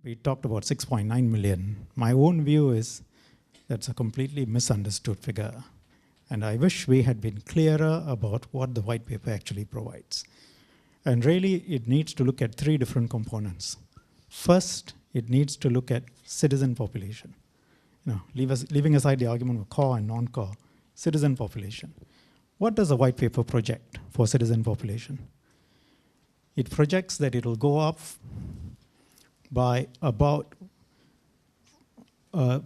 we talked about 6.9 million. My own view is that's a completely misunderstood figure. And I wish we had been clearer about what the white paper actually provides. And really, it needs to look at three different components. First, it needs to look at citizen population. Leaving aside the argument of core and non-core, citizen population. What does the white paper project for citizen population? It projects that it will go up by about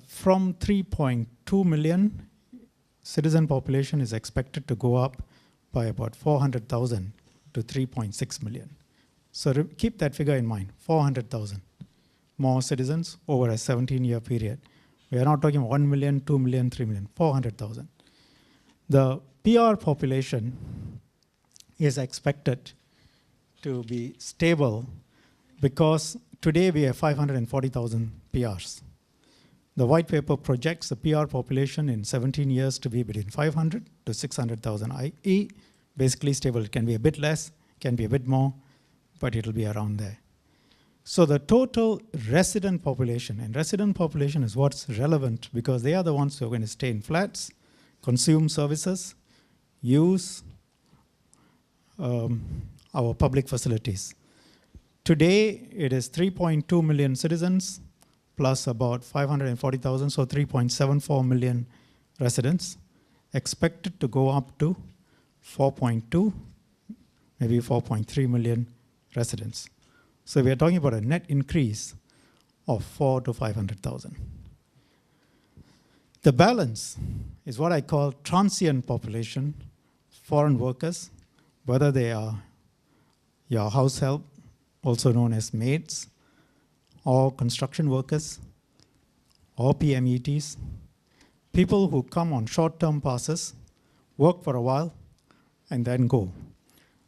from 3.2 million, citizen population is expected to go up by about 400,000 to 3.6 million. So keep that figure in mind, 400,000 more citizens over a 17-year period. We are not talking 1 million, 2 million, 3 million, 400,000. The PR population is expected to be stable because today we have 540,000 PRs. The white paper projects the PR population in 17 years to be between 500 to 600,000, i.e. basically stable. It can be a bit less, can be a bit more, but it'll be around there. So the total resident population, and resident population is what's relevant because they are the ones who are going to stay in flats, consume services, use our public facilities. Today, it is 3.2 million citizens plus about 540,000, so 3.74 million residents, expected to go up to 4.2, maybe 4.3 million residents. So we are talking about a net increase of 4 to 500,000. The balance is what I call transient population, foreign workers, whether they are your house help, also known as maids, or construction workers, or PMETs, people who come on short-term passes, work for a while, and then go.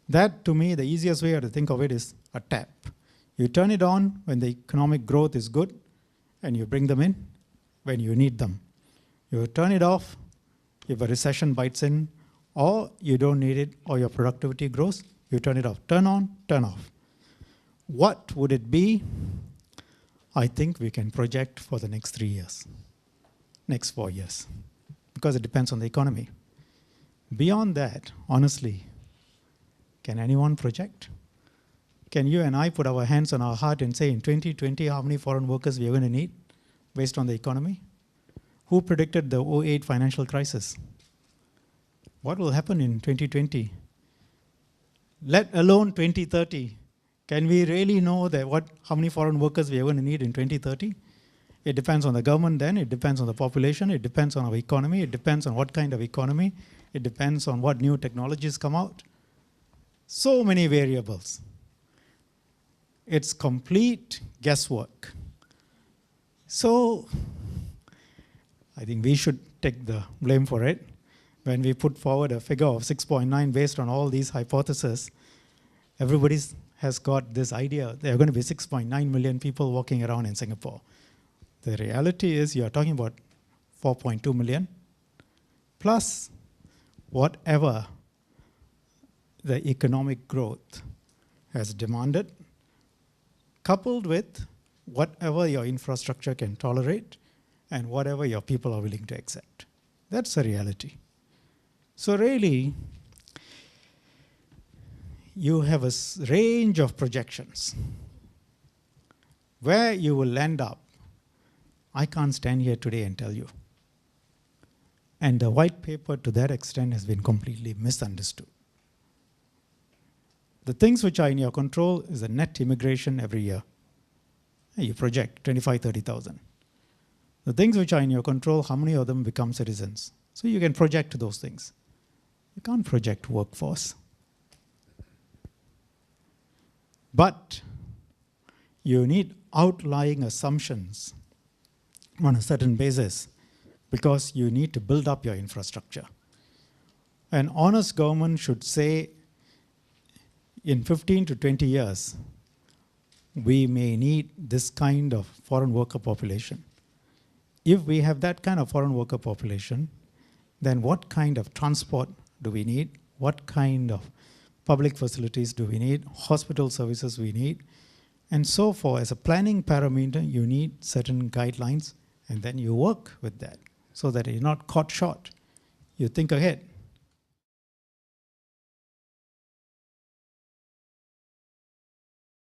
That, to me, the easiest way to think of it is a tap. You turn it on when the economic growth is good, and you bring them in when you need them. You turn it off if a recession bites in, or you don't need it, or your productivity grows, you turn it off. Turn on, turn off. What would it be? I think we can project for the next 3 years, next 4 years, because it depends on the economy. Beyond that, honestly, can anyone project? Can you and I put our hands on our heart and say in 2020 how many foreign workers we are going to need based on the economy? Who predicted the 2008 financial crisis? What will happen in 2020? Let alone 2030. Can we really know that how many foreign workers we are going to need in 2030? It depends on the government then, it depends on the population, it depends on our economy, it depends on what kind of economy, it depends on what new technologies come out. So many variables. It's complete guesswork. So I think we should take the blame for it. When we put forward a figure of 6.9 based on all these hypotheses, everybody has got this idea there are going to be 6.9 million people walking around in Singapore. The reality is you're talking about 4.2 million plus whatever the economic growth has demanded, coupled with whatever your infrastructure can tolerate and whatever your people are willing to accept. That's the reality. So really, you have a range of projections. Where you will end up, I can't stand here today and tell you. And the white paper to that extent has been completely misunderstood. The things which are in your control is the net immigration every year. You project 25, 30,000. The things which are in your control, how many of them become citizens? So you can project those things. You can't project workforce. But you need outlying assumptions on a certain basis because you need to build up your infrastructure. An honest government should say in 15 to 20 years, we may need this kind of foreign worker population. If we have that kind of foreign worker population, then what kind of transport do we need? What kind of public facilities do we need? Hospital services we need? And so for as a planning parameter, you need certain guidelines, and then you work with that so that you're not caught short. You think ahead.